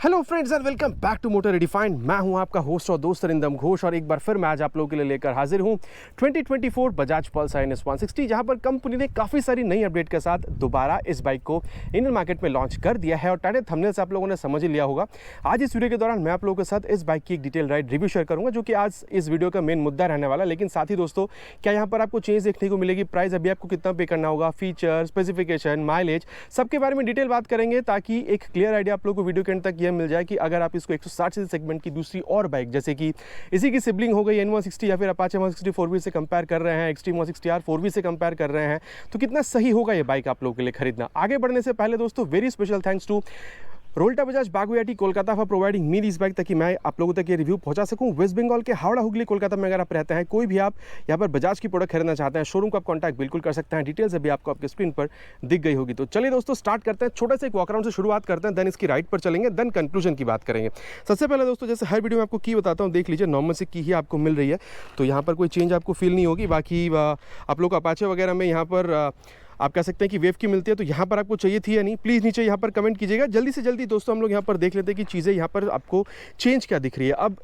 Hello friends and welcome back to motor redefined. मैं हूं आपका होस्ट और दोस्त अरिंदम घोष और एक बार फिर मैं आज आप लोगों के लिए लेकर हाजिर हूं 2024 बजाज पल्सर NS 160, जहां पर कंपनी ने काफ़ी सारी नई अपडेट के साथ दोबारा इस बाइक को इंडियन मार्केट में लॉन्च कर दिया है। और टाइटल थंबनेल से आप लोगों ने समझ ही लिया होगा, आज इस वीडियो के दौरान मैं आप लोगों के साथ इस बाइक की एक डिटेल राइड रिव्यू शेयर करूंगा, जो कि आज इस वीडियो का मेन मुद्दा रहने वाला। लेकिन साथ ही दोस्तों, क्या यहाँ पर आपको चेंज देखने को मिलेगी, प्राइस अभी आपको कितना पे करना होगा, फीचर, स्पेसिफिकेशन, माइलेज, सबके बारे में डिटेल बात करेंगे, ताकि एक क्लियर आइडिया आप लोगों को वीडियो के एंड तक यह मिल जाए कि अगर आप इसको 160 सेगमेंट की दूसरी और बाइक जैसे कि इसी की सिबलिंग हो गई N160 या फिर अपाचे 160 4V से कंपेयर कर रहे हैं, एक्सट्रीम 160R 4V से कंपेयर कर रहे हैं, तो कितना सही होगा ये बाइक आप लोगों के लिए खरीदना। आगे बढ़ने से पहले दोस्तों, very special thanks to Rolta Bajaj Baguiati Kolkata for providing me this bike, ताकि मैं आप लोगों तक ये रिव्यू पहुंचा सकूं। वेस्ट बंगाल के हावड़ा हुगली कोलकाता में अगर आप रहते हैं, कोई भी आप यहाँ पर बजाज की प्रोडक्ट खरीदना चाहते हैं, शोरूम को आप कॉन्टैक्ट बिल्कुल कर सकते हैं। डिटेल्स अभी आपको आपके स्क्रीन पर दिख गई होगी। तो चलिए दोस्तों, स्टार्ट करते हैं। छोटे से एक वॉकराउंड से शुरुआत करते हैं, देन इसकी राइड पर चलेंगे, देन कंक्लूजन की बात करेंगे। सबसे पहले दोस्तों, जैसे हर वीडियो में आपको की बताता हूँ, देख लीजिए नॉर्मल से की ही आपको मिल रही है, तो यहाँ पर कोई चेंज आपको फील नहीं होगी। बाकी आप लोग अपाचे वगैरह में यहाँ पर आप कह सकते हैं कि वेव की मिलती है, तो यहाँ पर आपको चाहिए थी या नहीं, प्लीज़ नीचे यहाँ पर कमेंट कीजिएगा। जल्दी से जल्दी दोस्तों हम लोग यहाँ पर देख लेते हैं कि चीज़ें यहाँ पर आपको चेंज क्या दिख रही है। अब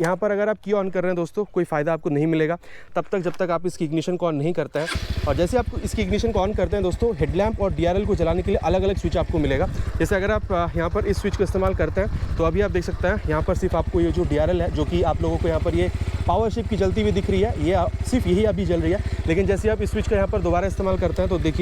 यहाँ पर अगर आप की ऑन कर रहे हैं दोस्तों, कोई फ़ायदा आपको नहीं मिलेगा तब तक जब तक आप इसकी इग्निशन को ऑन नहीं करते हैं। और जैसे आप इसकी इग्निशन को ऑन करते हैं दोस्तों, हेडलैम्प और DRL को जलाने के लिए अलग अलग स्विच आपको मिलेगा। जैसे अगर आप यहाँ पर इस स्विच का इस्तेमाल करते हैं, तो अभी आप देख सकते हैं यहाँ पर सिर्फ आपको ये जो DRL है, जो कि आप लोगों को यहाँ पर ये पावर शिप की जलती हुई दिख रही है, ये सिर्फ यही अभी जल रही है। लेकिन जैसे आप इस स्विच का यहाँ पर दोबारा इस्तेमाल करते हैं, तो देखिए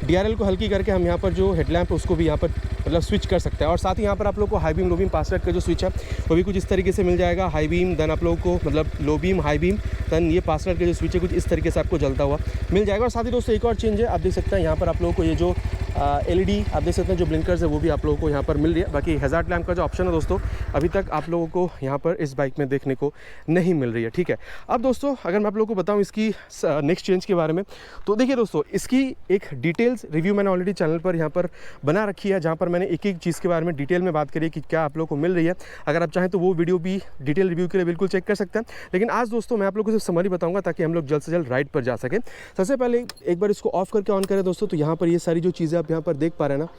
DRL को हल्की करके हम यहाँ पर जो हेडलैम्प उसको भी यहाँ पर मतलब स्विच कर सकते हैं। और साथ ही यहाँ पर आप लोग को high beam, low beam, password का जो स्विच है वो भी कुछ इस तरीके से मिल जाएगा। हाई बीम, देन आप लोगों को मतलब low beam, high beam, then ये पासवर्ड का जो स्विच है कुछ इस तरीके से आपको जलता हुआ मिल जाएगा। और साथ ही दोस्तों एक और चेंज है, आप देख सकते हैं यहाँ पर आप लोगों को ये जो LED आप देख सकते हैं, जो ब्लिंकर्स है वो भी आप लोगों को यहाँ पर मिल रही है। बाकी हैजार्ड लैम्प का जो ऑप्शन है दोस्तों, अभी तक आप लोगों को यहाँ पर इस बाइक में देखने को नहीं मिल रही है। ठीक है, अब दोस्तों अगर मैं आप लोगों को बताऊँ इसकी नेक्स्ट चेंज के बारे में, तो देखिए दोस्तों, इसकी एक डिटेल्स रिव्यू मैंने ऑलरेडी चैनल पर यहाँ पर बना रखी है, जहाँ पर मैंने एक एक चीज़ के बारे में डिटेल में बात करी है कि क्या आप लोगों को मिल रही है। अगर आप चाहें तो वो वीडियो भी डिटेल रिव्यू के लिए बिल्कुल चेक कर सकते हैं। लेकिन आज दोस्तों मैं आप लोगों को सिर्फ समरी बताऊंगा, ताकि हम लोग जल्द से जल्द राइड पर जा सकें। सबसे पहले एक बार इसको ऑफ करके ऑन करें दोस्तों, तो यहाँ पर ये सारी जो चीज़ें आप यहाँ पर देख पा रहे हैं ना,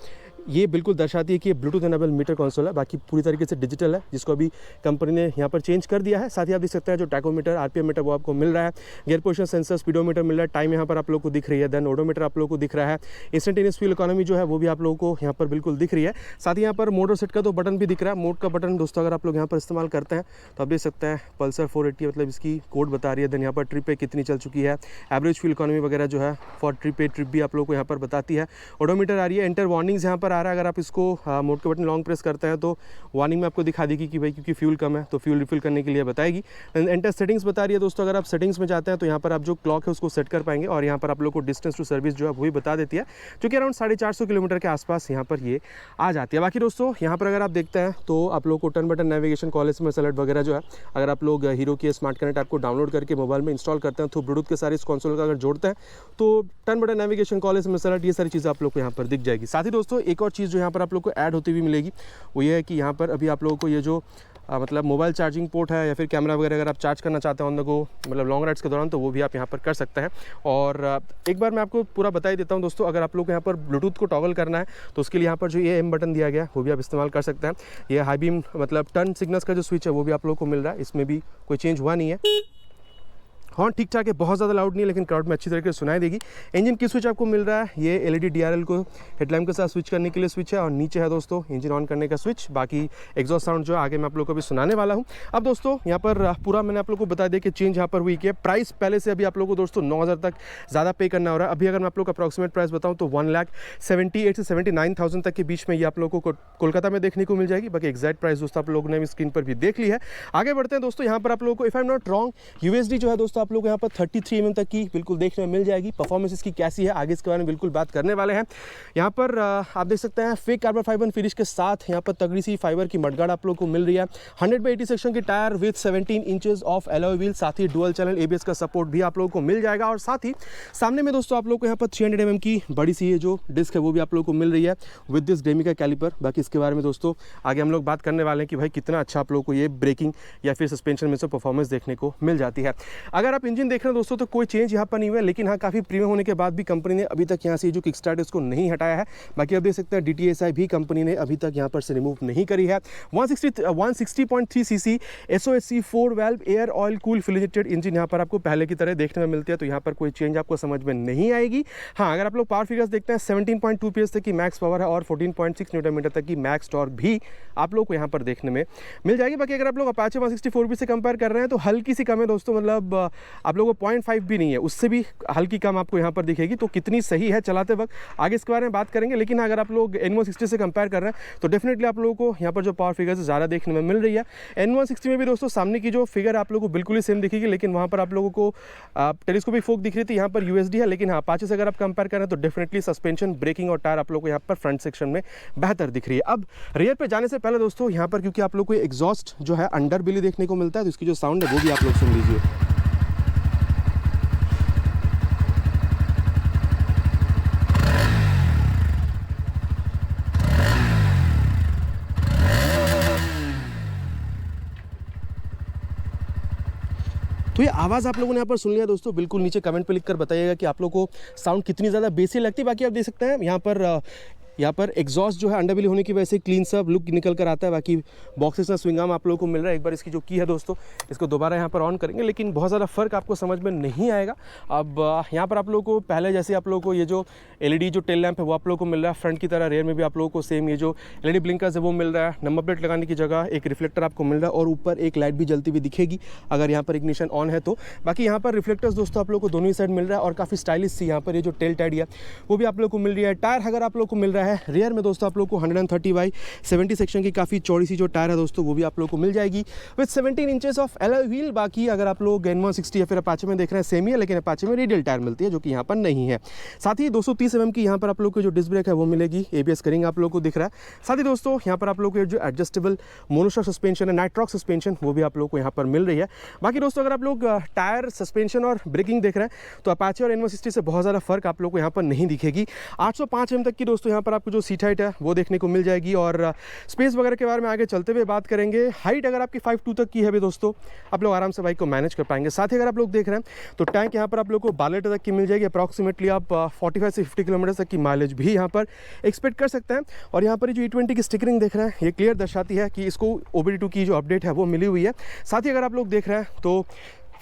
ये बिल्कुल दर्शाती है कि ये ब्लूटूथ एनेबल मीटर कंसोल है। बाकी पूरी तरीके से डिजिटल है, जिसको अभी कंपनी ने यहाँ पर चेंज कर दिया है। साथ ही आप देख सकते हैं जो टैकोमीटर, RPM मीटर वो आपको मिल रहा है, गियर पोजीशन सेंसर, स्पीडोमीटर मिल रहा है, टाइम यहाँ पर आप लोग को दिख रही है, देन ओडोमीटर आप लोग को दिख रहा है, इंस्टेंटेनियस फ्यूल इकोनॉमी जो है वो भी आप लोगों को यहाँ पर बिल्कुल दिख रही है। साथ ही यहाँ पर मोड और सेट का तो बटन भी दिख रहा है। मोड का बटन दोस्तों अगर आप लोग यहाँ पर इस्तेमाल करते हैं, तो आप देख सकते हैं पल्सर 480 मतलब इसकी कोड बता रही है। देन यहाँ पर ट्रिप पे कितनी चल चुकी है, एवरेज फ्यूल इकोनॉमी वगैरह जो है फॉर ट्रिप भी आप लोग को यहाँ पर बताती है। ओडोमीटर आ रही है, एंटर वार्निंग्स यहाँ पर आ रहा है। अगर आप इसको मोड के बटन लॉन्ग प्रेस करते हैं, तो वार्निंग में आपको दिखा देगी कि भाई क्योंकि फ्यूल कम है तो फ्यूल रिफिल करने के लिए बताएगी। एंटर सेटिंग्स बता रही है दोस्तों, अगर आप सेटिंग्स में जाते हैं तो यहाँ पर आप जो क्लॉक है उसको सेट कर पाएंगे। और यहाँ पर आप लोग को डिस्टेंस टू सर्विस जो है वही बता देती है, जो कि अराउंड 450 किलोमीटर के आसपास यहाँ पर ये आ जाती है। बाकी दोस्तों यहाँ पर अगर आप देखते हैं, तो आप लोग को turn button navigation, call SMS alert वगैरह जो है, अगर आप लोग हीरो की स्मार्ट कनेक्ट ऐप को डाउनलोड करके मोबाइल में इंस्टॉल करते हैं, तो ब्लूटूथ के सारे इस कंसोल का अगर जोड़ते हैं, तो turn button navigation, call SMS alert, ये सारी चीज़ें आप लोग को यहाँ पर दिख जाएगी। साथ ही दोस्तों एक और चीज़ जो यहाँ पर आप लोग को ऐड होती हुई मिलेगी, वो ये है कि यहाँ पर अभी आप लोगों को ये जो मतलब मोबाइल चार्जिंग पोर्ट है या फिर कैमरा वगैरह अगर आप चार्ज करना चाहते हैं ऑन द गो, मतलब लॉन्ग राइड्स के दौरान, तो वो भी आप यहाँ पर कर सकते हैं। और एक बार मैं आपको पूरा बता ही देता हूँ दोस्तों, अगर आप लोग यहाँ पर ब्लूटूथ को टॉगल करना है, तो उसके लिए यहाँ पर जो ये AM बटन दिया गया है वो भी आप इस्तेमाल कर सकते हैं। ये हाई बीम मतलब टर्न सिग्नल्स का जो स्विच है वो भी आप लोग को मिल रहा है, इसमें भी कोई चेंज हुआ नहीं है। हॉर्न ठीक ठाक है, बहुत ज़्यादा लाउड नहीं है, लेकिन क्राउड में अच्छी तरीके से सुनाई देगी। इंजन की स्विच आपको मिल रहा है, ये LED DRL को हेडलैम्प के साथ स्विच करने के लिए स्विच है, और नीचे है दोस्तों इंजन ऑन करने का स्विच। बाकी एग्जॉस्ट साउंड जो आगे मैं आप लोग को भी सुनाने वाला हूँ। अब दोस्तों यहाँ पर पूरा मैंने आप लोग को बता दिया कि चेंज यहाँ पर हुई कि प्राइस पहले से अभी आप लोग को दोस्तों 9000 तक ज़्यादा पे करना हो रहा है। अभी अगर मैं आप लोग का अप्रॉक्सीमेट प्राइस बताऊँ, तो 1,78,000 से 79,000 तक के बीच में ये आप लोगों को कोलकाता में देखने को मिल जाएगी। बाकी एक्जैक्ट प्राइस दोस्तों आप लोगों ने स्क्रीन पर भी देख ली है। आगे बढ़ते हैं दोस्तों, यहाँ पर आप लोगों को if I am not wrong USD जो है दोस्तों आप लोग यहाँ पर 33 mm तक की बिल्कुल देखने में मिल जाएगी। परफॉर्मेंस इसकी कैसी है आगे इसके बारे में बिल्कुल बात करने वाले हैं। यहाँ पर आप देख सकते हैं फेक कार्बन फाइबर फिनिश के साथ यहाँ पर तगड़ी सी फाइबर की मडगार्ड आप लोग को मिल रही है। 100/80 सेक्शन की tyre with 17 inches of alloy wheel, साथ ही डुअल चैनल ABS का सपोर्ट भी आप लोगों को मिल जाएगा। और साथ ही सामने में दोस्तों आप लोग को यहाँ पर 300 mm की बड़ी सी ये जो डिस्क है वो भी आप लोग को मिल रही है विद दिस डेमिका कैलिपर। बाकी इसके बारे में दोस्तों आगे हम लोग बात करने वाले हैं कि भाई कितना अच्छा आप लोग को ये ब्रेकिंग या फिर सस्पेंशन में से परफॉर्मेंस देखने को मिल जाती है। अगर अगर आप इंजन देख रहे हैं दोस्तों तो कोई चेंज यहाँ पर नहीं हुआ है, लेकिन हाँ काफ़ी प्रीमियम होने के बाद भी कंपनी ने अभी तक यहाँ से जो किक स्टार्ट है उसको नहीं हटाया है। बाकी आप देख सकते हैं DTSI भी कंपनी ने अभी तक यहाँ पर से रिमूव नहीं करी है। 160.3 cc SOHC 4 valve air oil cool फिलेटेड इंजन यहाँ पर आपको पहले की तरह देखने में मिलती है, तो यहाँ पर कोई चेंज आपको समझ में नहीं आएगी। हाँ, अगर आप लोग पावर फिगर्स देखते हैं 17.2 PS तक की मैक्स पावर है और 14.6 न्यूटन मीटर तक की मैक्स टॉर्क भी आप लोग को यहाँ पर देखने में मिल जाएगी। बाकी अगर आप लोग अपाचे 164B से कंपेयर कर रहे हैं तो हल्की सी कम है दोस्तों, मतलब आप लोगों को 0.5 भी नहीं है, उससे भी हल्की कम आपको यहाँ पर दिखेगी। तो कितनी सही है चलाते वक्त आगे इसके बारे में बात करेंगे, लेकिन अगर आप लोग N160 से कंपेयर कर रहे हैं तो डेफिनेटली आप लोगों को यहाँ पर जो पावर फिगर्स ज़्यादा देखने में मिल रही है। N160 में भी दोस्तों सामने की जो फिगर आप लोगों को बिल्कुल ही सेम दिखेगी, लेकिन वहाँ पर आप लोगों को टेलीस्कोपिक फोक दिख रही थी, यहाँ पर USD है। लेकिन हाँ, अपाचे से अगर आप कंपेयर करें तो डेफिनेटली सस्पेंशन, ब्रेकिंग और टायर आप लोगों को यहाँ पर फ्रंट सेक्शन में बेहतर दिख रही है। अब रियर पे जाने से पहले दोस्तों यहाँ पर क्योंकि आप लोग को एग्जॉस्ट जो है अंडर बिली देखने को मिलता है, तो इसकी जो साउंड है वो भी आप लोग सुन लीजिए। तो ये आवाज़ आप लोगों ने यहाँ पर सुन लिया दोस्तों, बिल्कुल नीचे कमेंट पे लिखकर बताइएगा कि आप लोगों को साउंड कितनी ज़्यादा बेसी लगती है। बाकी आप देख सकते हैं यहाँ पर एग्जॉस्ट जो है अंडरबिली होने की वजह से क्लीन सा लुक निकल कर आता है। बाकी बॉक्सेस में स्विंग आर्म आप लोगों को मिल रहा है। एक बार इसकी जो की है दोस्तों, इसको दोबारा यहाँ पर ऑन करेंगे, लेकिन बहुत ज़्यादा फर्क आपको समझ में नहीं आएगा। अब यहाँ पर आप लोगों को पहले जैसे आप लोगों को ये जो LED जो टेल लैंप है वो आप लोगों को मिल रहा है फ्रंट की तरह। रेयर में भी आप लोगों को सेम ये जो LED ब्लिंकर्स है वो मिल रहा है। नंबर प्लेट लगाने की जगह एक रिफ्लेक्टर आपको मिल रहा है और ऊपर एक लाइट भी जलती हुई दिखेगी अगर यहाँ पर इग्निशन ऑन है तो। बाकी यहाँ पर रिफ्लेक्टर्स दोस्तों आप लोगों को दोनों ही साइड मिल रहा है और काफ़ी स्टाइलिश सी यहाँ पर ये जो टेल टाइड है वो भी आप लोगों को मिल रही है। टायर अगर आप लोगों को मिल रहा है रियर में दोस्तों आप लोग को 130/70 सेक्शन की काफ़ी चौड़ी सी जो टायर है दोस्तों वो भी आप लोग को मिल जाएगी with 17 inches of alloy wheel. बाकी अगर आप लोग N160 या फिर अपाचे में देख रहे हैं सेम ही है, लेकिन अपाचे में रेडियल टायर मिलती है जो कि यहाँ पर नहीं है। साथ ही 230 mm की यहाँ पर आप लोग को जो डिस्क ब्रेक है वो मिलेगी। ABS करिंग आप लोग को दिख रहा है। साथ ही दोस्तों यहाँ पर आप लोग को जो एडजस्टेबल मोनोशॉक सस्पेंशन है, नाइट्रॉक सस्पेंशन, वो भी आप लोग को यहाँ पर मिल रही है। बाकी दोस्तों अगर आप लोग टायर, सस्पेंशन और ब्रेकिंग देख रहे हैं तो अपाचे और N160 से बहुत ज़्यादा फर्क आप लोग को यहाँ पर नहीं दिखेगी। 805 mm तक की दोस्तों यहाँ पर आपको जो सीट हाइट है वो देखने को मिल जाएगी और स्पेस वगैरह के बारे में आगे चलते हुए बात करेंगे। हाइट अगर आपकी 5'2" तक की है भी दोस्तों आप लोग आराम से बाइक को मैनेज कर पाएंगे। साथ ही अगर आप लोग देख रहे हैं तो टैंक यहाँ पर आप लोग को 12 लीटर तक की मिल जाएगी। अप्रॉक्सीमेटली आप 45 से 50 किलोमीटर तक की माइलेज भी यहाँ पर एक्सपेक्ट कर सकते हैं। और यहाँ पर जो E20 की स्टिकरिंग देख रहे हैं ये क्लियर दर्शाती है कि इसको OBD2 की जो अपडेट है वो मिली हुई है। साथ ही अगर आप लोग देख रहे हैं तो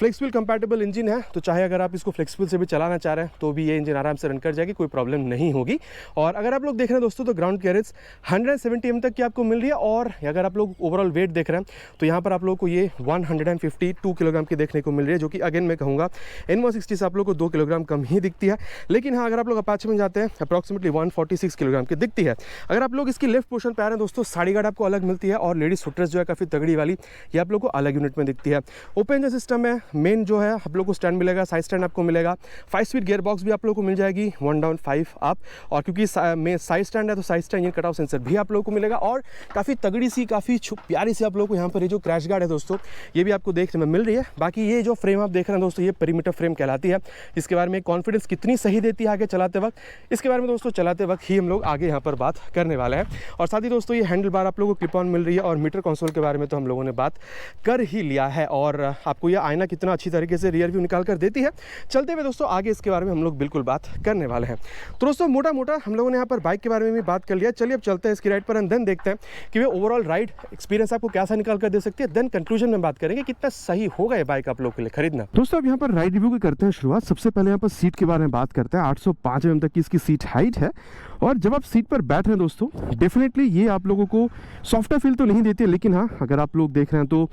फ्लेक्सिबल कंपैटिबल इंजन है, तो चाहे अगर आप इसको फ्लेक्सिबल से भी चलाना चाह रहे हैं तो भी ये इंजन आराम से रन कर जाएगी, कोई प्रॉब्लम नहीं होगी। और अगर आप लोग देख रहे हैं दोस्तों तो ग्राउंड क्लियरेंस 170 mm तक की आपको मिल रही है। और अगर आप लोग ओवरऑल वेट देख रहे हैं तो यहाँ पर आप लोग को ये 152 किलोग्राम की देखने को मिल रही है, जो कि अगेन मैं कहूँगा N160 से आप लोग को 2 किलोग्राम कम ही दिखती है। लेकिन हाँ, अगर आप लोग अपाचे में जाते हैं अप्रॉक्सीमेटली 146 किलोग्राम की दिखती है। अगर आप लोग इसकी लेफ्ट पोर्शन पे आ रहे हैं दोस्तों, साड़ी गार्ड आपको अलग मिलती है और लेडीज फुटरेस्ट जो है काफ़ी तगड़ी वाली ये आप लोग को अलग यूनिट में दिखती है। ओपन जो सिस्टम है, मेन जो है आप लोग को स्टैंड मिलेगा, साइड स्टैंड आपको मिलेगा। 5 स्पीड गियर बॉक्स भी आप लोग को मिल जाएगी, 1 डाउन 5 अप। और क्योंकि साइड स्टैंड है तो side stand cut off sensor भी आप लोग को मिलेगा। और काफ़ी तगड़ी सी, काफ़ी प्यारी सी आप लोग को यहाँ पर ये जो क्रैश गार्ड है दोस्तों ये भी आपको देखने में मिल रही है। बाकी ये जो फ्रेम आप देख रहे हैं दोस्तों ये पेरीमीटर फ्रेम कहलाती है। इसके बारे में कॉन्फिडेंस कितनी सही देती है आगे चलाते वक्त, इसके बारे में दोस्तों चलाते वक्त ही हम लोग आगे यहाँ पर बात करने वाले हैं। और साथ ही दोस्तों ये हैंडल बार आप लोगों को क्लिप ऑन मिल रही है। और मीटर कंसोल के बारे में तो हम लोगों ने बात कर ही लिया है। और आपको ये आईना कितना अच्छी तरीके से रियर व्यू निकाल कर देती है। चलते हुए दोस्तों आगे इसके बारे में हम लोग बिल्कुल बात करने वाले हैं। तो दोस्तों मोटा मोटा हम लोगों ने यहाँ पर बाइक के बारे में भी बात कर लिया। चलिए अब चलते हैं इसकी राइड पर एंड देन देखते हैं कि वे ओवरऑल राइड एक्सपीरियंस आपको कैसा निकाल कर दे सकती है। देन कंक्लूजन में बात करेंगे कितना सही होगा ये बाइक आप लोग के लिए खरीदना। दोस्तों अब यहाँ पर राइड रिव्यू की करते हैं शुरुआत। सबसे पहले यहाँ पर सीट के बारे में बात करते हैं। 805 mm तक की इसकी सीट हाइट है। और जब आप सीट पर बैठ रहे हैं दोस्तों डेफिनेटली ये आप लोगों को सॉफ्टवेयर फील तो नहीं देती है, लेकिन हाँ अगर आप लोग देख रहे हैं तो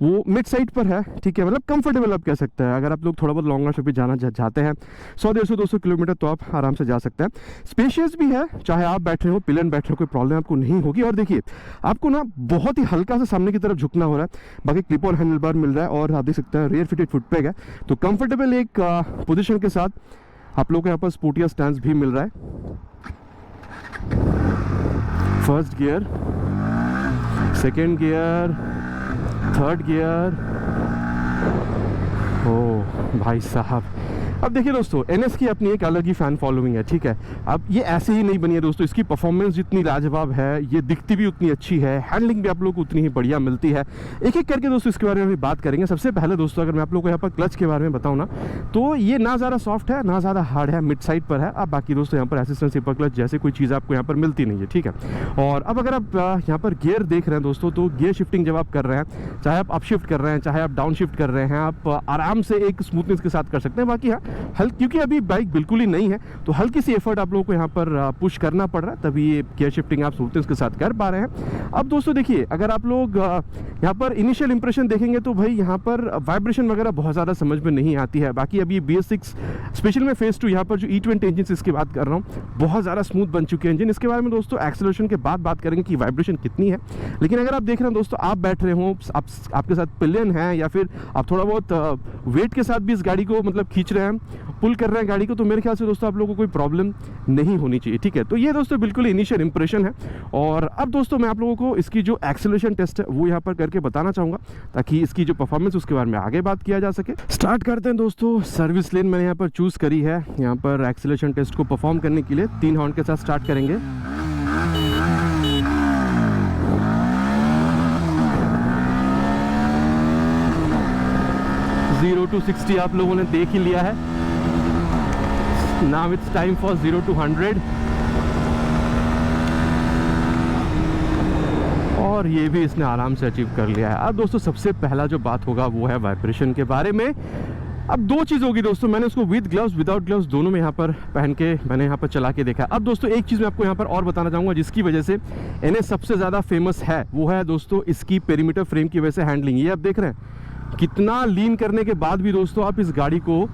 वो मिड साइड पर है, ठीक है, मतलब कंफर्टेबल आप कह सकते हैं। अगर आप लोग थोड़ा बहुत लॉन्ग ट्रिप पे जाना चाहते हैं 100-150-200 किलोमीटर तो आप आराम से जा सकते हैं। स्पेशियस भी है, चाहे आप बैठ रहे हो पिलन बैठ रहे हो कोई प्रॉब्लम आपको नहीं होगी। और देखिए आपको ना बहुत ही हल्का सा सामने की तरफ झुकना हो रहा है। बाकी क्लिप ऑन हैंडल बार मिल रहा है और आप देख सकते हैं रियर फिटेड फुट पैक है, तो कंफर्टेबल एक पोजिशन के साथ आप लोग को यहाँ पर स्पोर्टिया स्टैंड भी मिल रहा है। First gear, second gear, third gear. ओ भाई साहब अब देखिए दोस्तों, NS की अपनी एक अलग ही फैन फॉलोइंग है, ठीक है। अब ये ऐसे ही नहीं बनी है दोस्तों, इसकी परफॉर्मेंस जितनी लाजवाब है, ये दिखती भी उतनी अच्छी है, हैंडलिंग भी आप लोग को उतनी ही बढ़िया मिलती है। एक एक करके दोस्तों इसके बारे में भी बात करेंगे। सबसे पहले दोस्तों, अगर मैं आप लोग को यहाँ पर क्लच के बारे में बताऊँ ना, तो ये ना ज़्यादा सॉफ्ट है ना ज़्यादा हार्ड है, मिड साइड पर है। अब बाकी दोस्तों यहाँ पर असिस्टेंट स्लिपर क्लच जैसे कोई चीज़ आपको यहाँ पर मिलती नहीं है, ठीक है। और अब अगर आप यहाँ पर गियर देख रहे हैं दोस्तों, तो गियर शिफ्टिंग जब आप कर रहे हैं, चाहे आप अप शिफ्ट कर रहे हैं चाहे आप डाउन शिफ्ट कर रहे हैं, आप आराम से एक स्मूथनेस के साथ कर सकते हैं। बाकी हाँ, क्योंकि अभी बाइक बिल्कुल ही नहीं है, तो हल्की सी एफर्ट आप लोगों को यहाँ पर पुश करना पड़ रहा है, तभी ये गियर शिफ्टिंग आप स्मूथनेस के साथ कर पा रहे हैं। अब दोस्तों देखिए, अगर आप लोग यहाँ पर इनिशियल इंप्रेशन देखेंगे तो भाई यहाँ पर वाइब्रेशन वगैरह बहुत ज़्यादा समझ में नहीं आती है। बाकी अभी BS6 स्पेशल में फेज 2 यहाँ पर जो E20 इंजन इसकी बात कर रहा हूँ, बहुत ज़्यादा स्मूथ बन चुके हैं इंजन। इसके बारे में दोस्तों एक्सेलरेशन के बाद बात करेंगे कि वाइब्रेशन कितनी है। लेकिन अगर आप देख रहे हैं दोस्तों, आप बैठ रहे हो, आपके साथ पिलियन है या फिर आप थोड़ा बहुत वेट के साथ भी इस गाड़ी को मतलब खींच रहे हैं, पुल कर रहे हैं गाड़ी को, तो मेरे ख्याल से दोस्तों आप लोगों को कोई प्रॉब्लम नहीं होनी चाहिए, ठीक है। तो ये दोस्तों बिल्कुल इनिशियल इंप्रेशन है। और अब दोस्तों मैं आप लोगों को इसकी जो एक्सेलरेशन टेस्ट है वो यहाँ पर करके बताना चाहूँगा, ताकि इसकी जो परफॉर्मेंस उसके बारे में आगे बात किया जा सके। स्टार्ट करते हैं दोस्तों। सर्विस लेन मैंने यहाँ पर चूज़ करी है, यहाँ पर एक्सेलरेशन टेस्ट को परफॉर्म करने के लिए 3 हॉर्न के साथ स्टार्ट करेंगे। Zero to 60 आप लोगों ने देख ही लिया है। Now it's time for 0 to 100। और ये भी इसने आराम से अचीव कर लिया है। अब दोस्तों सबसे पहला जो बात होगा वो है वाइब्रेशन के बारे में। अब 2 चीज़ होगी दोस्तों, मैंने उसको विद ग्लव्स विदाउट ग्लव्स दोनों में यहाँ पर पहन के मैंने यहाँ पर चला के देखा। अब दोस्तों एक चीज़ मैं आपको यहाँ पर और बताना चाहूँगा, जिसकी वजह से NS सबसे ज़्यादा फेमस है, वो है दोस्तों इसकी पेरीमीटर फ्रेम की वजह से हैंडलिंग। ये आप देख रहे हैं कितना लीन करने के बाद भी दोस्तों आप इस गाड़ी को,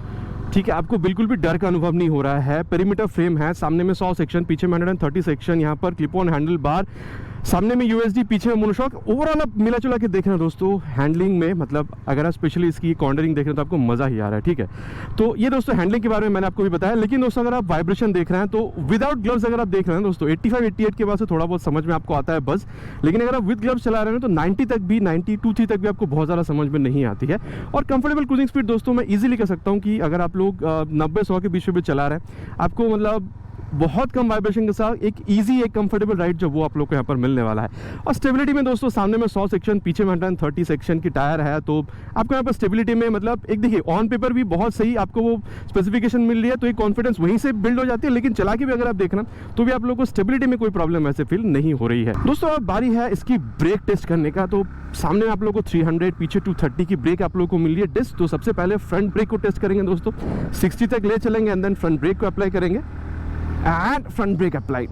ठीक है, आपको बिल्कुल भी डर का अनुभव नहीं हो रहा है। पेरीमीटर फ्रेम है, सामने में 100 सेक्शन, पीछे में 130 सेक्शन, यहाँ पर क्लिप ऑन हैंडल बार, सामने में USD, पीछे में मोनोशॉक। ओवरऑल आप मिला जुला के देख रहे हैं दोस्तों हैंडलिंग में, मतलब अगर आप स्पेशली इसकी कॉर्नरिंग देख रहे हैं तो आपको मज़ा ही आ रहा है, ठीक है। तो ये दोस्तों हैंडलिंग के बारे में मैंने आपको भी बताया। लेकिन दोस्तों अगर आप वाइब्रेशन देख रहे हैं तो विदाउट ग्लव्स अगर आप देख रहे हैं दोस्तों, 85-88 के बाद से थोड़ा बहुत समझ में आपको आता है बस। लेकिन अगर आप विद ग्लव्स चला रहे हैं तो 90 तक भी, 92-3 तक भी आपको बहुत ज़्यादा समझ में नहीं आती है। और कंफर्टेबल क्रूजिंग स्पीड दोस्तों मैं ईजिली कह सकता हूँ कि अगर आप लोग 90-100 के बीच में भी चला रहे हैं, आपको मतलब बहुत कम वाइब्रेशन के साथ एक इजी, एक कंफर्टेबल राइड जो वो आप लोग को यहाँ पर मिलने वाला है। और स्टेबिलिटी में दोस्तों सामने में 100 सेक्शन, पीछे में 130 सेक्शन की टायर है, तो आपको यहाँ पर स्टेबिलिटी में मतलब एक देखिए ऑन पेपर भी बहुत सही आपको वो स्पेसिफिकेशन मिल रही है, तो एक कॉन्फिडेंस वहीं से बिल्ड हो जाती है। लेकिन चला के भी अगर आप देखना तो भी आप लोगों को स्टेबिलिटी में कोई प्रॉब्लम ऐसे फील नहीं हो रही है। दोस्तों अब बारी है इसकी ब्रेक टेस्ट करने का। तो सामने में आप लोगों को 300, पीछे 230 की ब्रेक आप लोगों को मिल रही है डिस्क। तो सबसे पहले फ्रंट ब्रेक को टेस्ट करेंगे दोस्तों, 60 तक ले चलेंगे एंड देन फ्रंट ब्रेक को अप्लाई करेंगे एंड फ्रंट ब्रेक अप्लाइड।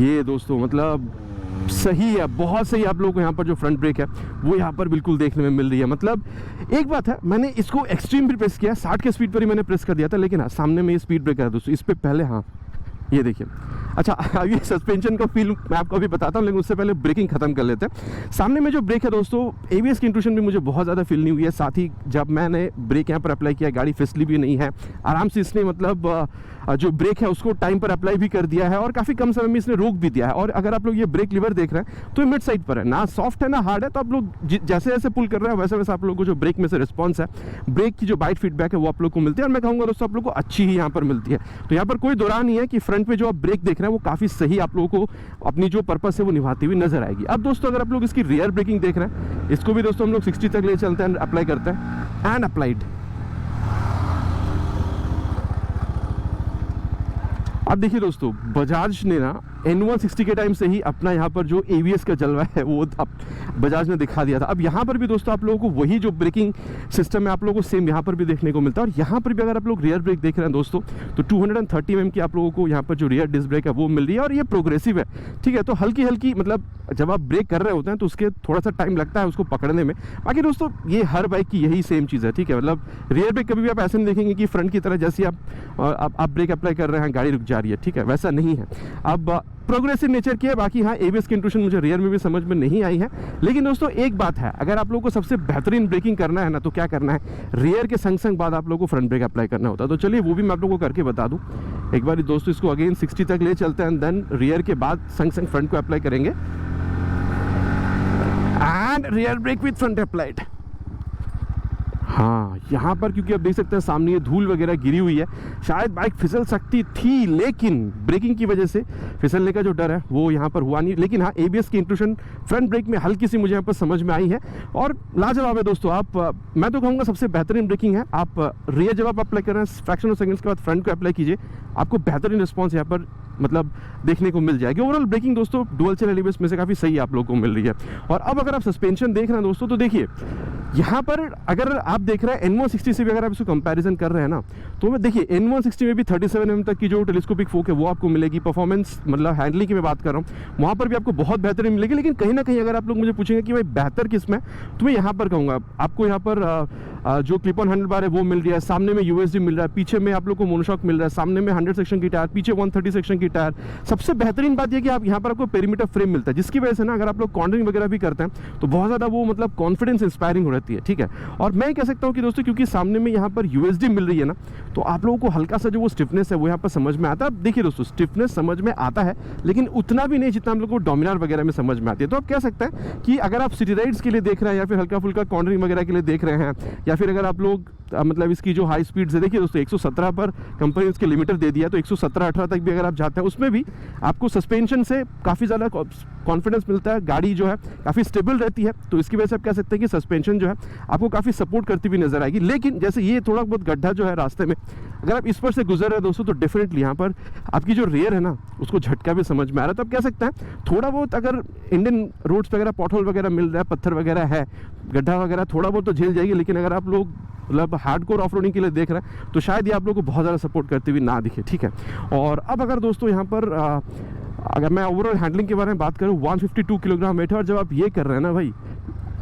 ये दोस्तों मतलब सही है, बहुत सही। आप लोगों को यहाँ पर जो फ्रंट ब्रेक है वो यहाँ पर बिल्कुल देखने में मिल रही है। मतलब एक बात है, मैंने इसको एक्सट्रीम भी प्रेस किया, 60 के स्पीड पर ही मैंने प्रेस कर दिया था। लेकिन हाँ, सामने में ये स्पीड ब्रेकर है दोस्तों, इस पर पहले, हाँ ये देखिए। अच्छा, अभी सस्पेंशन का फील मैं आपको अभी बताता हूँ, लेकिन उससे पहले ब्रेकिंग खत्म कर लेते हैं। सामने में जो ब्रेक है दोस्तों, ABS की इंट्रूशन भी मुझे बहुत ज़्यादा फील नहीं हुई है। साथ ही जब मैंने ब्रेक यहाँ पर अप्लाई किया, गाड़ी फिसली भी नहीं है, आराम से इसने मतलब जो ब्रेक है उसको टाइम पर अप्लाई भी कर दिया है और काफ़ी कम समय में इसने रोक भी दिया है। और अगर आप लोग ये ब्रेक लीवर देख रहे हैं तो मिड साइड पर है, ना सॉफ्ट है ना हार्ड है। तो आप लोग जैसे जैसे पुल कर रहे हैं वैसे वैसे आप लोगों को जो ब्रेक में से रिस्पॉन्स है, ब्रेक की जो बाइट फीडबैक है वो आप लोग को मिलती है। और मैं कहूँगा दोस्तों आप लोग को अच्छी ही यहाँ पर मिलती है। तो यहाँ पर कोई दो राय नहीं है कि फ्रंट पे जो आप ब्रेक देख रहे हैं वो काफ़ी सही आप लोगों को अपनी जो पर्पस है वो निभाती हुई नजर आएगी। अब दोस्तों अगर आप लोग इसकी रियर ब्रेकिंग देख रहे हैं, इसको भी दोस्तों हम लोग 60 तक ले चलते हैं, अप्लाई करते हैं एंड अप्लाइड। अब देखिए दोस्तों, बजाज ने ना N160 के टाइम से ही अपना यहाँ पर जो ABS का जलवा है वो अब बजाज ने दिखा दिया था। अब यहाँ पर भी दोस्तों आप लोगों को वही जो ब्रेकिंग सिस्टम है आप लोगों को सेम यहाँ पर भी देखने को मिलता है। और यहाँ पर भी अगर आप लोग रियर ब्रेक देख रहे हैं दोस्तों, तो 230 mm की आप लोगों को यहाँ पर जो रियर डिस्क ब्रेक है वो मिल रही है। और ये प्रोग्रेसिव है, ठीक है। तो हल्की हल्की मतलब जब आप ब्रेक कर रहे होते हैं तो उसके थोड़ा सा टाइम लगता है उसको पकड़ने में। बाकी दोस्तों ये हर बाइक की यही सेम चीज़ है, ठीक है। मतलब रियर ब्रेक कभी भी आप ऐसे नहीं देखेंगे कि फ्रंट की तरह जैसे आप ब्रेक अप्लाई कर रहे हैं गाड़ी रुक जा रही है, ठीक है, वैसा नहीं है। अब प्रोग्रेसिव नेचर की है। बाकी हाँ, ABS की इंट्रूशन मुझे रियर में भी समझ में नहीं आई है। लेकिन दोस्तों एक बात है, अगर आप लोगों को सबसे बेहतरीन ब्रेकिंग करना है ना, तो क्या करना है, रियर के संग संग बाद आप लोगों को फ्रंट ब्रेक अप्लाई करना होता है। तो चलिए वो भी मैं आप लोगों को करके बता दूं एक बार दोस्तों। इसको अगेन 60 तक ले चलते हैं एंड देन रियर के बाद संग संग फ्रंट को अप्लाई करेंगे and rear brake with front applied. हाँ, यहाँ पर क्योंकि आप देख सकते हैं सामने ये धूल वगैरह गिरी हुई है, शायद बाइक फिसल सकती थी, लेकिन ब्रेकिंग की वजह से फिसलने का जो डर है वो यहाँ पर हुआ नहीं। लेकिन हाँ, एबीएस की इंट्रूशन फ्रंट ब्रेक में हल्की सी मुझे यहाँ पर समझ में आई है और लाजवाब है दोस्तों। आप मैं तो कहूँगा सबसे बेहतरीन ब्रेकिंग है। आप रियर जब आप अप्लाई कर रहे हैं फ्रैक्शन ऑफ सेकंड्स के बाद फ्रंट को अप्लाई कीजिए, आपको बेहतरीन रिस्पॉन्स यहाँ पर मतलब देखने को मिल जाएगी। ओवरऑल ब्रेकिंग दोस्तों डुअल चैनल एबीएस में से काफ़ी सही आप लोगों को मिल रही है। और अब अगर आप सस्पेंशन देख रहे हैं दोस्तों, तो देखिए यहाँ पर अगर आप देख रहे हैं N160 से भी अगर आप इसको कंपैरिजन कर रहे हैं ना, तो देखिए N160 में भी 37 mm तक की जो टेलीस्कोपिक फोक है वो आपको मिलेगी। परफॉर्मेंस मतलब हैंडलिंग की मैं बात कर रहा हूँ, वहाँ पर भी आपको बहुत बेहतरीन मिलेगी। लेकिन कहीं ना कहीं अगर आप लोग मुझे पूछेंगे कि भाई बेहतर किस में, तो मैं यहाँ पर कहूँगा आपको यहाँ पर जो क्लिप ऑन हैंडल बार है वो मिल रही है, सामने में यूएसडी मिल रहा है, पीछे में आप लोग को मोनोशॉक मिल रहा है, सामने में 100 सेक्शन की टायर, पीछे 130 सेक्शन की टायर। सबसे बेहतरीन बात यह कि आप यहाँ पर आपको पेरीमीटर फ्रेम मिलता है, जिसकी वजह से ना अगर आप लोग कॉर्नरिंग वगैरह भी करते हैं तो बहुत ज़्यादा वो मतलब कॉन्फिडेंस इंस्पायरिंग हो रहती है, ठीक है। और मैं कह सकता हूँ कि दोस्तों क्योंकि सामने में यहाँ पर यूएसडी मिल रही है ना, तो आप लोगों को हल्का सा जो वो स्टिफनेस है वो यहाँ पर समझ में आता है। देखिए दोस्तों, स्टिफनेस समझ में आता है, लेकिन उतना भी नहीं जितना हम लोग को डोमिनार वगैरह में समझ में आती है। तो आप कह सकते हैं कि अगर आप सिटी राइड्स के लिए देख रहे हैं, या फिर हल्का फुल्का कॉर्नरिंग वगैरह के लिए देख रहे हैं, या फिर अगर आप लोग मतलब इसकी जो हाई स्पीड से देखिए दोस्तों 117 पर कंपनी इसके लिमिटर दे दिया, तो 117-18 तक भी अगर आप जाते हैं उसमें भी आपको सस्पेंशन से काफ़ी ज़्यादा कॉन्फिडेंस मिलता है। गाड़ी जो है काफ़ी स्टेबल रहती है, तो इसकी वजह से आप कह सकते हैं कि सस्पेंशन जो है आपको काफ़ी सपोर्ट करती हुई नजर आएगी। लेकिन जैसे ये थोड़ा बहुत गड्ढा जो है रास्ते में, अगर आप इस पर से गुजर रहे हैं दोस्तों, तो डेफिनेटली यहाँ पर आपकी जो रेयर है ना उसको झटका भी समझ में आ रहा है। तो आप कह सकते हैं थोड़ा बहुत अगर इंडियन रोड्स वगैरह पॉटहोल वगैरह मिल रहा है, पत्थर वगैरह है, गड्ढा वगैरह थोड़ा बहुत तो झेल जाएगी। लेकिन अगर आप लोग मतलब हार्डकोर ऑफ रोडिंग के लिए देख रहे हैं तो शायद ये आप लोगों को बहुत ज़्यादा सपोर्ट करती हुई ना दिखे, ठीक है। और अब अगर दोस्तों यहाँ पर अगर मैं ओवरऑल हैंडलिंग के बारे में बात करूँ, 152 किलोग्राम वेट है। और जब आप ये कर रहे हैं ना भाई,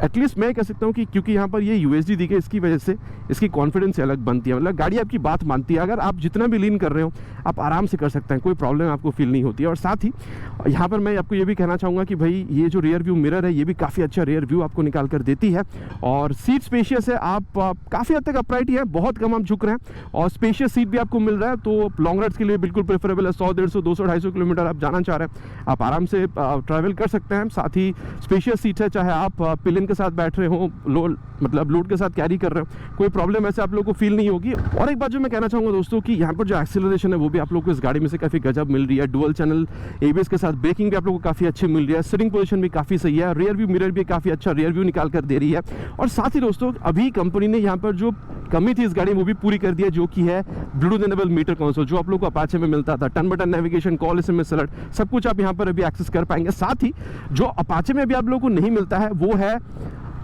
एटलीस्ट मैं कह सकता हूँ कि क्योंकि यहाँ पर ये यूएसडी दी गई, इसकी वजह से इसकी कॉन्फिडेंस अलग बनती है। मतलब गाड़ी आपकी बात मानती है। अगर आप जितना भी लीन कर रहे हो आप आराम से कर सकते हैं, कोई प्रॉब्लम आपको फील नहीं होती है। और साथ ही यहाँ पर मैं आपको ये भी कहना चाहूँगा कि भाई ये जो रियर व्यू मिरर है ये भी काफ़ी अच्छा रियर व्यू आपको निकाल कर देती है। और सीट स्पेशियस है, आप काफ़ी हद तक अपराइट ही है, बहुत कम आप झुक रहे हैं, और स्पेशियस सीट भी आपको मिल रहा है। तो लॉन्ग राइड्स के लिए बिल्कुल प्रेफरेबल है। 100, 150, 200, 250 किलोमीटर आप जाना चाह रहे हैं, आप आराम से ट्रैवल कर सकते हैं। साथ ही स्पेशियस सीट है, चाहे आप पिलियन के साथ बैठ रहे हो, मतलब लोड के साथ कैरी कर रहे हो, कोई प्रॉब्लम ऐसे आप लोगों को फील नहीं होगी। और एक बात जो मैं कहना चाहूँगा दोस्तों कि यहाँ पर जो एक्सीलरेशन है वो भी आप लोगों को इस गाड़ी में से काफ़ी गजब मिल रही है। डुअल चैनल एबीएस के साथ ब्रेकिंग भी आप लोगों को काफ़ी अच्छी मिल रही है। सिटिंग पोजीशन भी काफ़ी सही है। रियर व्यू मिरर भी काफ़ी अच्छा रियर व्यू निकाल कर दे रही है। और साथ ही दोस्तों अभी कंपनी ने यहाँ पर जो कमी थी इस गाड़ी में वो भी पूरी कर दिया, जो कि है ब्लूटूथ इनेबल मीटर कंसोल, जो आप लोग को अपाचे में मिलता था। Turn button navigation, call SMS alert, सब कुछ आप यहाँ पर अभी एक्सेस कर पाएंगे। साथ ही जो अपाचे में भी आप लोगों को नहीं मिलता है वो है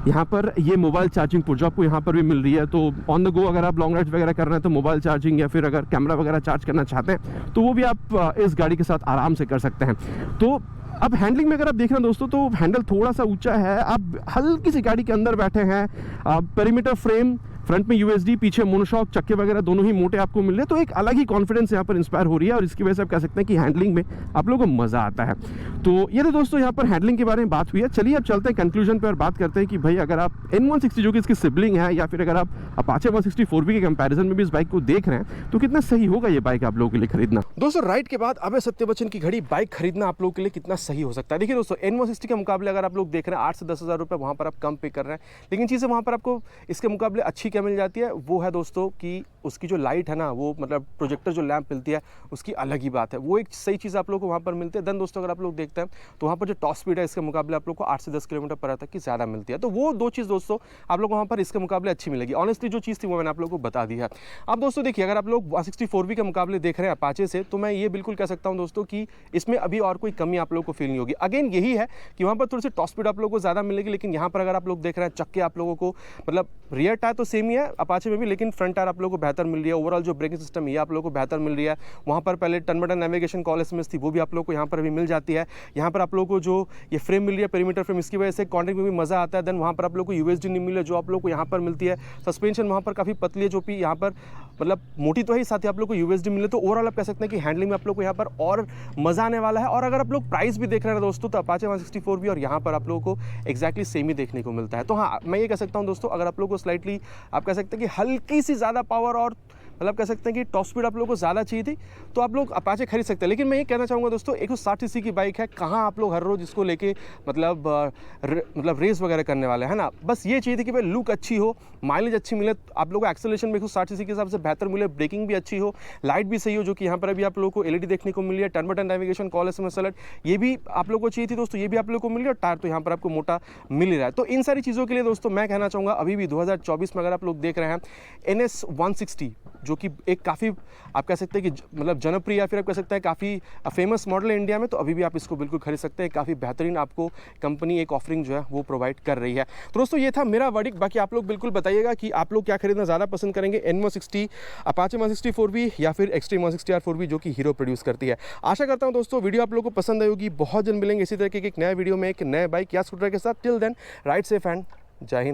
यहाँ पर ये मोबाइल चार्जिंग पोर्ट, जो आपको यहाँ पर भी मिल रही है। तो ऑन द गो अगर आप लॉन्ग राइड वगैरह कर रहे हैं तो मोबाइल चार्जिंग, या फिर अगर कैमरा वगैरह चार्ज करना चाहते हैं तो वो भी आप इस गाड़ी के साथ आराम से कर सकते हैं। तो अब हैंडलिंग में अगर आप देख रहे हैं दोस्तों, तो हैंडल थोड़ा सा ऊंचा है, आप हल्की सी गाड़ी के अंदर बैठे हैं। पेरीमीटर फ्रेम, फ्रंट में यूएसडी, पीछे मोनोशॉक, चक्के वगैरह दोनों ही मोटे आपको मिल रहे हैं। तो एक अलग ही कॉन्फिडेंस यहाँ पर इंस्पायर हो रही है, और इसकी वजह से आप कह सकते हैं कि हैंडलिंग में आप लोगों को मजा आता है। तो ये तो दोस्तों यहाँ पर हैंडलिंग के बारे में बात हुई है। चलिए अब चलते हैं कंक्लूजन पे और बात करते हैं कि भाई अगर आप N160 जो कि इसकी सिबलिंग है, या फिर अगर आप अपाचे 160 4V के कंपैरिजन में भी इस बाइक को देख रहे हैं, तो कितना सही होगा ये बाइक आप लोगों के लिए खरीदना। दोस्तों राइड के बाद अभय सत्यबच्चन की घड़ी बाइक खरीदना आप लोगों के लिए कितना सही हो सकता है। देखिए दोस्तों N160 के मुकाबले अगर आप लोग देख रहे हैं 8 से 10 हज़ार रुपये वहाँ पर आप कम पे कर रहे हैं, लेकिन चीज़ें वहाँ पर आपको इसके मुकाबले अच्छी क्या मिल जाती है, वो है दोस्तों कि उसकी जो लाइट है ना, वो मतलब प्रोजेक्टर जो लैंप मिलती है उसकी अलग ही बात है, वो एक सही चीज़ आप लोग को वहाँ पर मिलती है। देन दोस्तों अगर आप लोग देखते हैं तो वहाँ पर जो टॉप स्पीड है इसके मुकाबले आप लोग को 8 से 10 किलोमीटर पर तक की ज़्यादा मिलती है। तो वो दो चीज़ दोस्तों आप लोग वहाँ पर इसके मुकाबले अच्छी मिलेगी। ऑनेस्टली जो चीज़ थी वो मैंने आप लोगों को बता दी है। अब दोस्तों देखिए, अगर आप लोग 164V के मुकाबले देख रहे हैं अपाचे से, तो मैं ये बिल्कुल कह सकता हूँ दोस्तों कि इसमें अभी और कोई कमी आप लोगों को फील नहीं होगी। अगेन यही है कि वहाँ पर थोड़ी सी टॉप स्पीड आप लोगों को ज़्यादा मिलेगी, लेकिन यहाँ पर अगर आप लोग देख रहे हैं चक्के आप लोगों को मतलब रियर टायर तो सेम ही है अपाचे में भी, लेकिन फ्रंट टायर आप लोगों को बेहतर मिल रही है। ओवरऑल जो ब्रेकिंग सिस्टम ये आप लोगों को बेहतर मिल रही है। वहाँ पर पहले turn button navigation, call SMS थी, वो भी आप लोगों को यहाँ पर अभी मिल जाती है। यहाँ पर आप लोगों को जो ये फ्रेम मिल रही है पेरीमीटर फ्रेम, इसकी वजह से कॉन्टैक्ट में भी मजा आता है। देन वहाँ पर आप लोगों को यूएसडी नहीं मिले जो आप लोगों को यहाँ पर मिलती है। सस्पेंशन वहाँ पर काफ़ी पतली है, जो भी यहाँ पर मतलब मोटी तो है, साथ ही आप लोग को यूएसडी मिले। तो ओवरऑल आप कह सकते हैं कि हैंडलिंग में आप लोग को यहाँ पर और मजा आने वाला है। और अगर आप लोग प्राइस भी देख रहे हैं दोस्तों, तो अपाचे 164V और यहाँ पर आप लोगों को एक्जैक्टली सेम ही देखने को मिलता है। तो हाँ, मैं ये कह सकता हूँ दोस्तों, अगर आप लोग को स्लाइटली आप कह सकते हैं कि हल्की सी ज़्यादा पावर और मतलब कह सकते हैं कि टॉप स्पीड आप लोगों को ज़्यादा चाहिए थी तो आप लोग अपाचे खरीद सकते हैं। लेकिन मैं ये कहना चाहूँगा दोस्तों 160 सीसी की बाइक है, कहाँ आप लोग हर रोज़ इसको लेके मतलब रेस वगैरह करने वाले हैं ना। बस ये चाहिए थी कि भाई लुक अच्छी हो, माइलेज अच्छी मिले, आप लोगों को एक्सेलरेशन भी 160 सीसी के हिसाब से बेहतर मिले, ब्रेकिंग भी अच्छी हो, लाइट भी सही हो, जो कि यहाँ पर अभी आप लोगों को एलईडी देखने को मिल रही है, turn button navigation, call SMS alert, ये भी आप लोगों को चाहिए थी दोस्तों, ये भी आप लोगों को मिल रही है, और टायर तो यहाँ पर आपको मोटा मिल ही रहा है। तो इन सारी चीज़ों के लिए दोस्तों मैं कहना चाहूँगा अभी भी 2024 में अगर आप लोग देख रहे हैं NS 160 जो कि एक काफ़ी आप कह सकते हैं कि मतलब जनप्रिय या फिर आप कह सकते हैं काफ़ी फेमस मॉडल है इंडिया में, तो अभी भी आप इसको बिल्कुल खरीद सकते हैं। काफ़ी बेहतरीन आपको कंपनी एक ऑफरिंग जो है वो प्रोवाइड कर रही है। तो दोस्तों ये था मेरा वर्डिक्ट। बाकी आप लोग बिल्कुल बताइएगा कि आप लोग क्या खरीदना ज़्यादा पसंद करेंगे, N160, अपाचे 160 4V या फिर एक्सट्रीम 160R 4V जो कि हीरो प्रोड्यूस करती है। आशा करता हूँ दोस्तों वीडियो आप लोगों को पसंद आई होगी। बहुत जल्द मिलेंगे इसी तरीके के एक नया वीडियो में एक नए बाइक या स्कूटर के साथ। Till then ride safe and जय हिंद।